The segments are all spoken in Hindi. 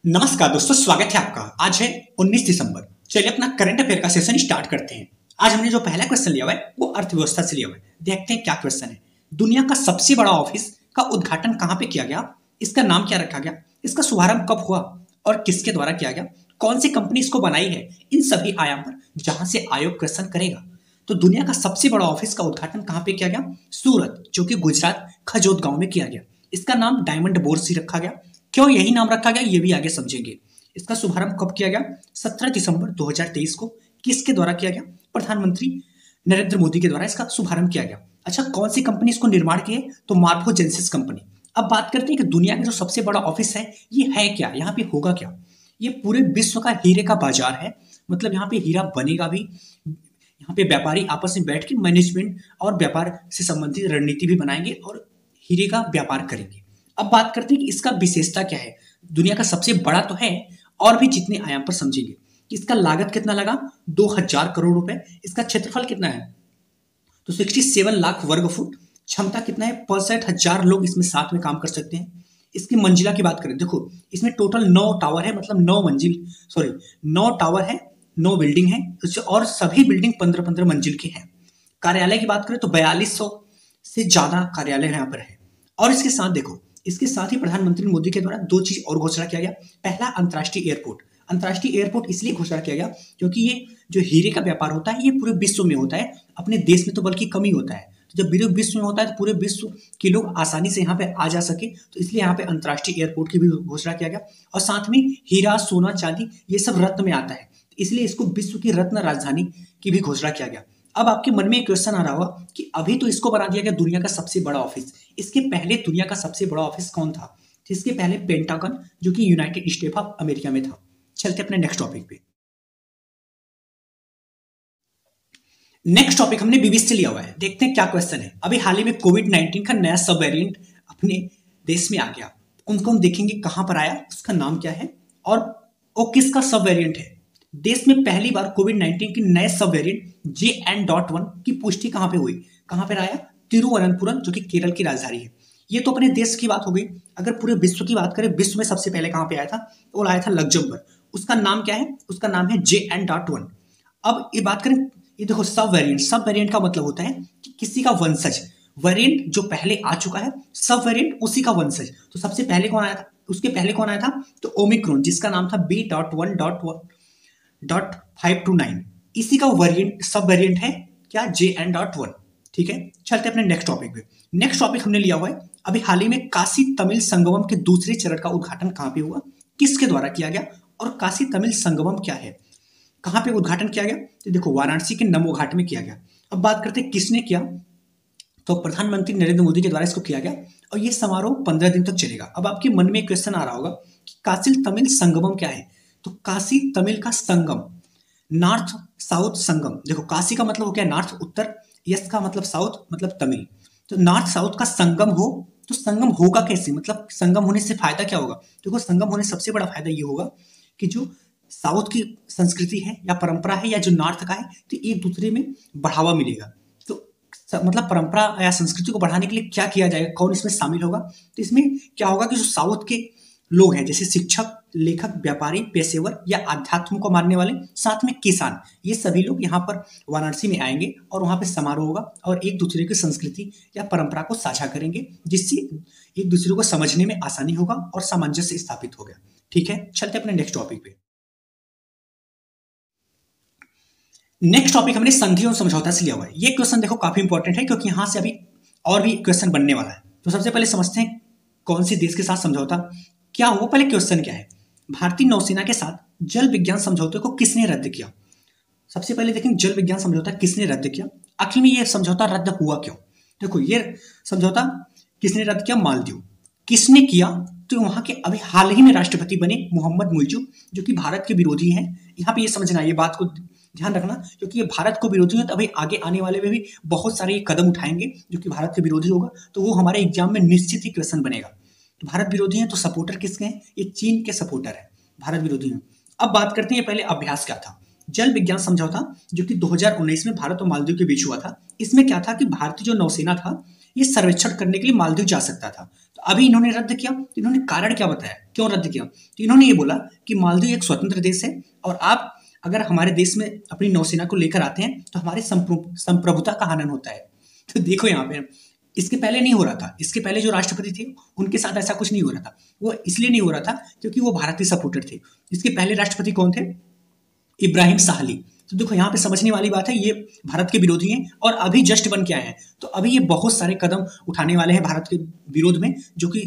नमस्कार दोस्तों, स्वागत है आपका। आज है 19 दिसंबर। चलिए अपना करंट अफेयर का सेशन स्टार्ट करते हैं। आज हमने जो पहला क्वेश्चन लिया हुआ है वो अर्थव्यवस्था से लिया हुआ है। देखते हैं क्या क्वेश्चन है। दुनिया का सबसे बड़ा ऑफिस का उद्घाटन कहाँ पे किया गया, इसका नाम क्या रखा गया, इसका शुभारंभ कब हुआ और किसके द्वारा किया गया, कौन सी कंपनी इसको बनाई है, इन सभी आयाम पर जहां से आयोग क्वेश्चन करेगा। तो दुनिया का सबसे बड़ा ऑफिस का उद्घाटन कहाँ पे किया गया? सूरत, जो कि गुजरात खजोद गांव में किया गया। इसका नाम डायमंड बोर्स ही रखा गया। क्यों यही नाम रखा गया ये भी आगे समझेंगे। इसका शुभारंभ कब किया गया? 17 दिसंबर 2023 को। किसके द्वारा किया गया? प्रधानमंत्री नरेंद्र मोदी के द्वारा इसका शुभारंभ किया गया। अच्छा, कौन सी कंपनी इसको निर्माण की है? तो मार्फोजेंसिस कंपनी। अब बात करते हैं कि दुनिया का जो सबसे बड़ा ऑफिस है ये है क्या, यहाँ पे होगा क्या। ये पूरे विश्व का हीरे का बाजार है। मतलब यहाँ पे हीरा बनेगा भी। यहाँ पे व्यापारी आपस में बैठ के मैनेजमेंट और व्यापार से संबंधित रणनीति भी बनाएंगे और हीरे का व्यापार करेंगे। अब बात करते हैं कि इसका विशेषता क्या है। दुनिया का सबसे बड़ा तो है और भी जितने आयाम पर समझेंगे। इसका लागत कितना लगा? 2000 करोड़ रुपए। इसका क्षेत्रफल कितना है? तो 67 लाख वर्ग फुट। क्षमता कितना है? 65,000 लोग इसमें साथ में काम कर सकते हैं। इसकी मंजिला की बात करें, देखो इसमें टोटल 9 टावर है, मतलब 9 टावर है, 9 बिल्डिंग है और सभी बिल्डिंग 15-15 मंजिल की है। कार्यालय की बात करें तो 4200 से ज्यादा कार्यालय यहाँ पर है। और इसके साथ देखो, इसके साथ ही प्रधानमंत्री मोदी के द्वारा 2 चीज और घोषणा किया गया। पहला, अंतर्राष्ट्रीय एयरपोर्ट। अंतर्राष्ट्रीय एयरपोर्ट इसलिए घोषणा किया गया क्योंकि ये जो हीरे का व्यापार होता है ये पूरे विश्व में होता है, अपने देश में तो बल्कि कम ही होता है। तो जब पूरे विश्व में होता है तो पूरे विश्व के लोग आसानी से यहाँ पे आ जा सके, तो इसलिए यहाँ पे अंतर्राष्ट्रीय एयरपोर्ट की भी घोषणा किया गया। और साथ में हीरा, सोना, चांदी ये सब रत्न में आता है, इसलिए इसको विश्व की रत्न राजधानी की भी घोषणा किया गया। अब आपके मन में एक क्वेश्चन आ रहा होगा कि अभी तो इसको बना दिया गया दुनिया का सबसे बड़ा ऑफिस, इसके पहले दुनिया का सबसे बड़ा ऑफिस कौन था? इसके पहले पेंटागन, जो कि यूनाइटेड स्टेट ऑफ अमेरिका में था। चलते अपने नेक्स्ट टॉपिक पे। नेक्स्ट टॉपिक हमने बीबीसी से लिया हुआ है। देखते हैं क्या क्वेश्चन है। अभी हाल ही में कोविड-19 का नया सब वेरिएंट अपने देश में आ गया। उनको हम देखेंगे कहां पर आया, उसका नाम क्या है और वो किसका सब वेरिएंट है। देश में पहली बार कोविड-19 के नए सब वेरिएंट JN.1 की पुष्टि कहां पे हुई? कहां पर आया? तिरुवनंतपुरम, जो कि केरल की राजधानी है। ये तो अपने देश की बात हो गई। अगर पूरे विश्व की बात करें, विश्व में सबसे पहले कहां पे आया था? तो वो आया था लग्जमबर्ग। उसका नाम क्या है? उसका नाम है JN.1। अब ये बात करें, ये देखो सब वेरिएंट का मतलब होता है कि किसी का वंशज। वेरिएंट जो पहले आ चुका है, सब वेरिएंट उसी का वंशज। तो सबसे पहले कौन आया था? उसके पहले कौन आया था? तो ओमिक्रॉन, जिसका नाम था B.1.529। इसी का वेरिएंट, सब वेरिएंट है क्या? JN.1। ठीक है, चलते अपने नेक्स्ट टॉपिक पे। नेक्स्ट टॉपिक हमने लिया हुआ है, अभी हाल ही में काशी तमिल संगमम के दूसरे चरण का उद्घाटन कहां पे हुआ, किसके द्वारा किया गया और काशी तमिल संगमम क्या है, कहां पे उद्घाटन किया गया? तो देखो वाराणसी के नमो घाट में किया गया। अब बात करते हैं किसने किया, तो प्रधानमंत्री नरेंद्र मोदी के द्वारा इसको किया गया और ये समारोह 15 दिन तक चलेगा। अब आपके मन में एक क्वेश्चन आ रहा होगा कि काशी तमिल संगमम क्या है? तो काशी तमिल का संगम, नॉर्थ साउथ संगम। देखो काशी का मतलब हो गया नॉर्थ, उत्तर, यस का मतलब साउथ, मतलब तमिल। तो नॉर्थ साउथ का संगम हो, तो संगम होगा कैसे, मतलब संगम होने से फायदा क्या होगा? देखो संगम होने से सबसे बड़ा फायदा ये होगा कि जो साउथ की संस्कृति है या परंपरा है या जो नॉर्थ का है, तो एक दूसरे में बढ़ावा मिलेगा। तो मतलब परंपरा या संस्कृति को बढ़ाने के लिए क्या किया जाएगा, कौन इसमें शामिल होगा? तो इसमें क्या होगा कि जो साउथ के लोग हैं, जैसे शिक्षक, लेखक, व्यापारी, पेशेवर या आध्यात्म को मानने वाले, साथ में किसान, ये सभी लोग यहाँ पर वाराणसी में आएंगे और वहाँ पे समारोह होगा और एक दूसरे की संस्कृति या परंपरा को साझा करेंगे, जिससे एक दूसरे को समझने में आसानी होगा और सामंजस्य स्थापित होगा। ठीक है, चलते अपने नेक्स्ट टॉपिक पे। नेक्स्ट टॉपिक हमने संधि और समझौता से लिया हुआ है। ये क्वेश्चन देखो काफी इंपॉर्टेंट है क्योंकि यहां से अभी और भी क्वेश्चन बनने वाला है। तो सबसे पहले समझते हैं कौन सी देश के साथ समझौता क्या हुआ। पहले क्वेश्चन क्या है, भारतीय नौसेना के साथ जल विज्ञान समझौते को किसने रद्द किया? सबसे पहले देखें जल विज्ञान समझौता किसने रद्द किया, आखिर में यह समझौता रद्द हुआ क्यों? देखो ये समझौता किसने रद्द किया? मालदीव। किसने किया? तो वहां के अभी हाल ही में राष्ट्रपति बने मोहम्मद मुइजू, जो कि भारत के विरोधी हैं। यहाँ पे ये समझना, ये बात को ध्यान रखना, क्योंकि ये भारत को विरोधी है तो अभी आगे आने वाले में भी बहुत सारे कदम उठाएंगे जो कि भारत के विरोधी होगा, तो वो हमारे एग्जाम में निश्चित ही क्वेश्चन बनेगा। तो भारत विरोधी है तो सपोर्टर किसके हैं? ये चीन के सपोर्टर है, भारत विरोधी हैं। अब बात करते हैं पहले अभ्यास क्या था। जल विज्ञान समझौता जो कि 2019 में भारत और मालदीव के बीच हुआ था, इसमें क्या था कि भारतीय जो नौसेना था ये सर्वेक्षण करने के लिए मालदीव जा सकता था। तो अभी इन्होंने रद्द किया। तो इन्होंने कारण क्या बताया, क्यों रद्द किया? तो इन्होंने ये बोला कि मालदीव एक स्वतंत्र देश है और आप अगर हमारे देश में अपनी नौसेना को लेकर आते हैं तो हमारे संप्रभुता का हनन होता है। तो देखो यहाँ पे इसके पहले नहीं हो रहा था, इसके पहले जो राष्ट्रपति थे उनके साथ ऐसा कुछ नहीं हो रहा था। वो इसलिए नहीं हो रहा था क्योंकि वो भारतीय सपोर्टर थे। इसके पहले राष्ट्रपति कौन थे? इब्राहिम साहली। तो देखो यहाँ पे समझने वाली बात है, ये भारत के विरोधी हैं और अभी जस्ट बन के आए हैं। तो अभी ये बहुत सारे कदम उठाने वाले हैं भारत के विरोध में, जो कि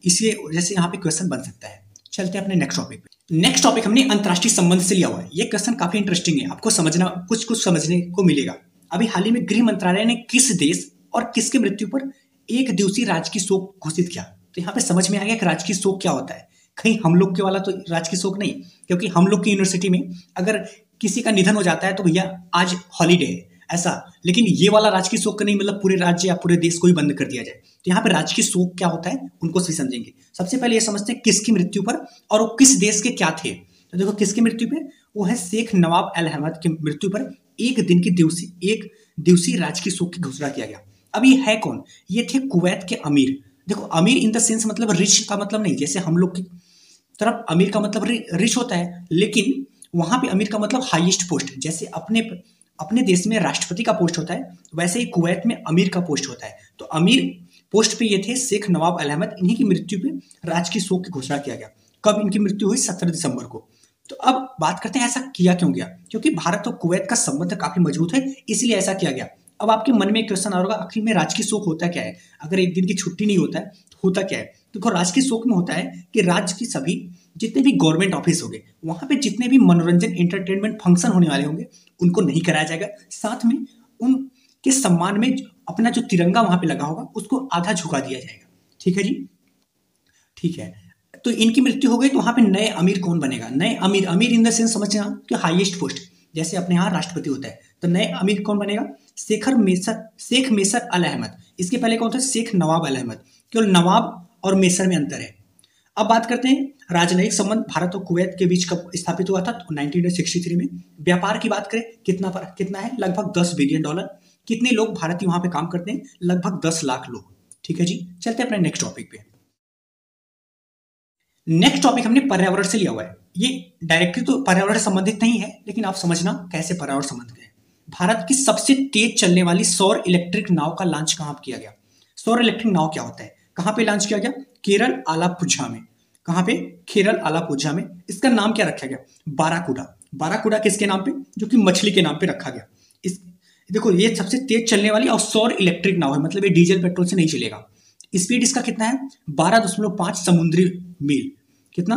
इसलिए जैसे यहाँ पे क्वेश्चन बन सकता है। चलते हैं अपने नेक्स्ट टॉपिक पे। नेक्स्ट टॉपिक हमने अंतर्राष्ट्रीय संबंध से लिया हुआ है। ये क्वेश्चन काफी इंटरेस्टिंग है, आपको समझना कुछ समझने को मिलेगा। अभी हाल ही में गृह मंत्रालय ने किस देश और किसकी मृत्यु पर एक दिवसीय राजकीय शोक घोषित किया? तो यहाँ पे समझ में आ गया कि राजकीय शोक क्या होता है। कहीं हम लोग के वाला तो राजकीय शोक नहीं, क्योंकि हम लोग की यूनिवर्सिटी में अगर किसी का निधन हो जाता है तो भैया आज हॉलीडे है ऐसा, लेकिन ये वाला राजकीय शोक नहीं, मतलब पूरे राज्य या पूरे देश को ही बंद कर दिया जाए। तो यहाँ पे राजकीय शोक क्या होता है उनको सही समझेंगे। सबसे पहले ये समझते हैं किसकी मृत्यु पर और वो किस देश के क्या थे। तो देखो किसकी मृत्यु पे, वो है शेख नवाब अल अहमद की मृत्यु पर एक दिवसीय राजकीय शोक की घोषणा किया गया। अब ये है कौन? ये थे कुवैत के अमीर। देखो अमीर इन द सेंस मतलब रिच का मतलब नहीं, जैसे हम लोग की तरफ अमीर का मतलब रिच होता है, लेकिन वहां पे अमीर का मतलब हाईएस्ट पोस्ट। जैसे अपने देश में राष्ट्रपति का पोस्ट होता है, वैसे ही कुवैत में अमीर का पोस्ट होता है। तो अमीर पोस्ट पे ये थे शेख नवाब अल अहमद। इन्हीं की मृत्यु पे राजकीय शोक की घोषणा किया गया। कब इनकी मृत्यु हुई? 17 दिसंबर को। तो अब बात करते हैं ऐसा किया क्यों गया? क्योंकि भारत और कुवैत का संबंध काफी मजबूत है, इसलिए ऐसा किया गया। अब आपके मन में एक क्वेश्चन आ रहा होगा, आखिर में राजकीय शोक होता क्या है? अगर एक दिन की छुट्टी नहीं होता है तो होता क्या है? देखो राजकीय शोक में होता है कि राज्य की सभी जितने भी गवर्नमेंट ऑफिस होंगे, वहां पे जितने भी मनोरंजन एंटरटेनमेंट फंक्शन होने वाले होंगे उनको नहीं कराया जाएगा। साथ में उनके सम्मान में अपना जो तिरंगा वहां पे लगा होगा उसको आधा झुका दिया जाएगा। ठीक है जी, ठीक है। तो इनकी मृत्यु हो गई तो वहां पे नए अमीर कौन बनेगा? नए अमीर इन द सेंस समझना कि हाईएस्ट पोस्ट, जैसे अपने यहाँ राष्ट्रपति होता है। तो नए अमीर कौन बनेगा? शेख मेसर अल अहमद। इसके पहले कौन था? शेख नवाब अल अहमद। केवल नवाब और मेसर में अंतर है। अब बात करते हैं राजनयिक संबंध भारत और कुवैत के बीच कब स्थापित हुआ था? तो 1963 में। व्यापार की बात करें कितना है? लगभग $10 बिलियन। कितने लोग भारतीय वहां पे काम करते हैं? लगभग 10 लाख लोग। ठीक है जी, चलते हैं अपने नेक्स्ट टॉपिक पे। नेक्स्ट टॉपिक हमने पर्यावरण से लिया हुआ है। ये डायरेक्टली तो पर्यावरण से संबंधित नहीं है, लेकिन आप समझना कैसे पर्यावरण संबंधित है। भारत की सबसे तेज चलने वाली सौर इलेक्ट्रिक नाव का लॉन्च कहां किया गया? सौर इलेक्ट्रिक नाव क्या होता है? कहां पे लॉन्च किया गया? केरल आलापुझा में। कहां पे? केरल आलापुझा में। इसका नाम क्या रखा गया? बाराकुडा। बाराकुडा किसके नाम पे? जो कि मछली के नाम पे रखा गया। इस देखो ये सबसे तेज चलने वाली और सौर इलेक्ट्रिक नाव है, मतलब ये डीजल पेट्रोल से नहीं चलेगा। स्पीड इसका कितना है? 12.5 समुद्री मील। कितना?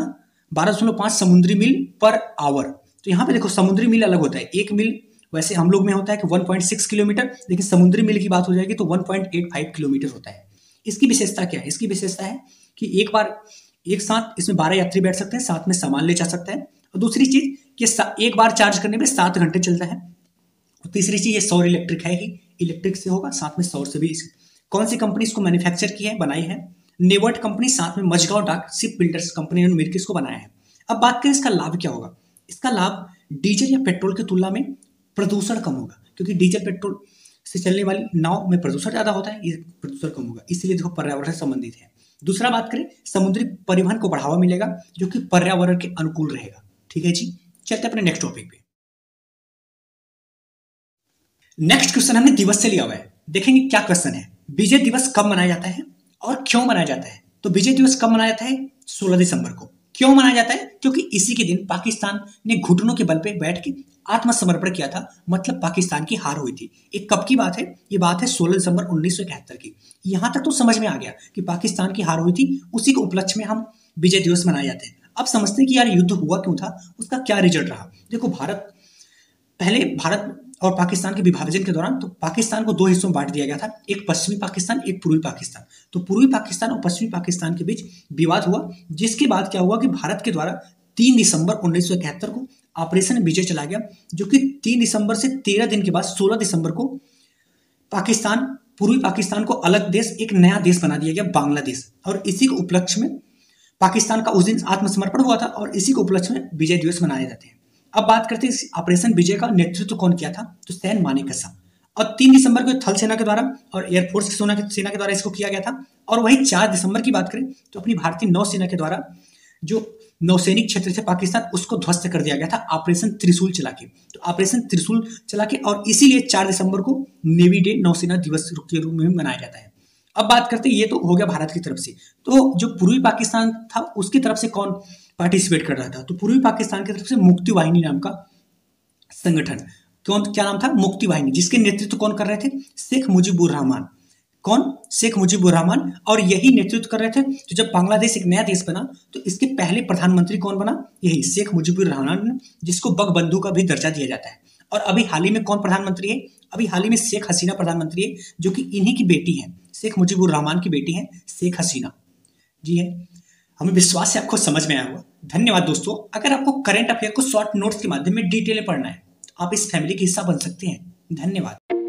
12.5 समुद्री मील पर आवर। तो यहाँ पे देखो समुद्री मील अलग होता है। एक मील वैसे हम लोग में होता है कि 1.6 किलोमीटर, लेकिन समुद्री मील की बात हो जाएगी तो 1.85 किलोमीटर होता है। इसकी विशेषता क्या है? इसकी विशेषता है कि एक साथ इसमें 12 यात्री बैठ सकते हैं, साथ में सामान ले जा सकता है। और दूसरी चीज कि एक बार चार्ज करने में 7 घंटे चलता है। और तीसरी चीज ये सौर इलेक्ट्रिक है ही, इलेक्ट्रिक से होगा, साथ में सौर से भी। कौन सी कंपनी इसको मैन्युफैक्चर की है, बनाई है? नेवर्ट कंपनी, साथ में मझगांव डाक शिप बिल्डर्स कंपनी ने मिलकर इसको बनाया है। अब बात करें इसका लाभ क्या होगा? इसका लाभ डीजल या पेट्रोल की तुलना में प्रदूषण कम होगा, क्योंकि डीजल पेट्रोल से चलने वाली नाव में प्रदूषण ज्यादा होता है, ये प्रदूषण कम होगा, इसलिए देखो पर्यावरण से संबंधित है। दूसरा बात करें, समुद्री परिवहन को बढ़ावा मिलेगा जो कि पर्यावरण के अनुकूल रहेगा। ठीक है जी, चलते अपने नेक्स्ट टॉपिक पे। नेक्स्ट क्वेश्चन हमने दिवस से लिया हुआ है, देखेंगे क्या क्वेश्चन है। विजय दिवस कब मनाया जाता है और क्यों मनाया जाता है? तो विजय दिवस कब मनाया जाता है? 16 दिसंबर को। क्यों मनाया जाता है? क्योंकि इसी के दिन पाकिस्तान ने घुटनों के बल पे बैठ के आत्मसमर्पण किया था, मतलब पाकिस्तान की हार हुई थी। एक कब की बात है? ये बात है 16 दिसंबर 1971 की। यहां तक तो समझ में आ गया कि पाकिस्तान की हार हुई थी, उसी के उपलक्ष्य में हम विजय दिवस मनाए जाते हैं। अब समझते हैं कि यार युद्ध हुआ क्यों था, उसका क्या रिजल्ट रहा। देखो भारत और पाकिस्तान के विभाजन के दौरान तो पाकिस्तान को 2 हिस्सों में बांट दिया गया था, एक पश्चिमी पाकिस्तान, एक पूर्वी पाकिस्तान। तो पूर्वी पाकिस्तान और पश्चिमी पाकिस्तान के बीच विवाद हुआ, जिसके बाद क्या हुआ कि भारत के द्वारा 3 दिसंबर 1971 को ऑपरेशन विजय चला गया, जो कि 3 दिसंबर से 13 दिन के बाद 16 दिसंबर को पूर्वी पाकिस्तान को अलग देश, एक नया देश बना दिया गया, बांग्लादेश। और इसी के उपलक्ष्य में पाकिस्तान का उस दिन आत्मसमर्पण हुआ था और इसी के उपलक्ष्य में विजय दिवस मनाए जाते हैं। अब बात करते हैं ऑपरेशन विजय का नेतृत्व कौन किया था? तो सैन मानेकशॉ। और 3 दिसंबर को थल सेना के द्वारा और एयरफोर्स की सेना के द्वारा इसको किया गया था। और वही 4 दिसंबर की बात करें तो अपनी भारतीय नौसेना के द्वारा जो नौसैनिक क्षेत्र से पाकिस्तान उसको ध्वस्त कर दिया गया था ऑपरेशन त्रिशूल चला के। तो ऑपरेशन त्रिशूल चला के और इसीलिए 4 दिसंबर को नेवी डे नौसेना दिवस के रूप में मनाया जाता है। अब बात करते हैं, ये तो हो गया भारत की तरफ से। तो जो पूर्वी पाकिस्तान था उसकी तरफ से कौन पार्टिसिपेट कर रहा था? तो पूर्वी पाकिस्तान की तरफ से मुक्ति वाहिनी नाम का संगठन, क्या नाम था? मुक्ति वाहिनी, जिसके नेतृत्व कौन कर रहे थे? शेख मुजीबुर रहमान। कौन? शेख मुजीबुर रहमान। और यही नेतृत्व कर रहे थे तो जब बांग्लादेश एक नया देश बना तो इसके पहले प्रधानमंत्री कौन बना? यही शेख मुजीबुर रहमान, जिसको बंगबंधु का भी दर्जा दिया जाता है। और अभी हाल ही में कौन प्रधानमंत्री है? अभी हाल ही में शेख हसीना प्रधानमंत्री है, जो कि इन्हीं की बेटी है, शेख मुजीबुर रहमान की बेटी है शेख हसीना जी है। हमें विश्वास है आपको समझ में आया होगा। धन्यवाद दोस्तों। अगर आपको करंट अफेयर को शॉर्ट नोट्स के माध्यम में डिटेल में पढ़ना है तो आप इस फैमिली का हिस्सा बन सकते हैं। धन्यवाद।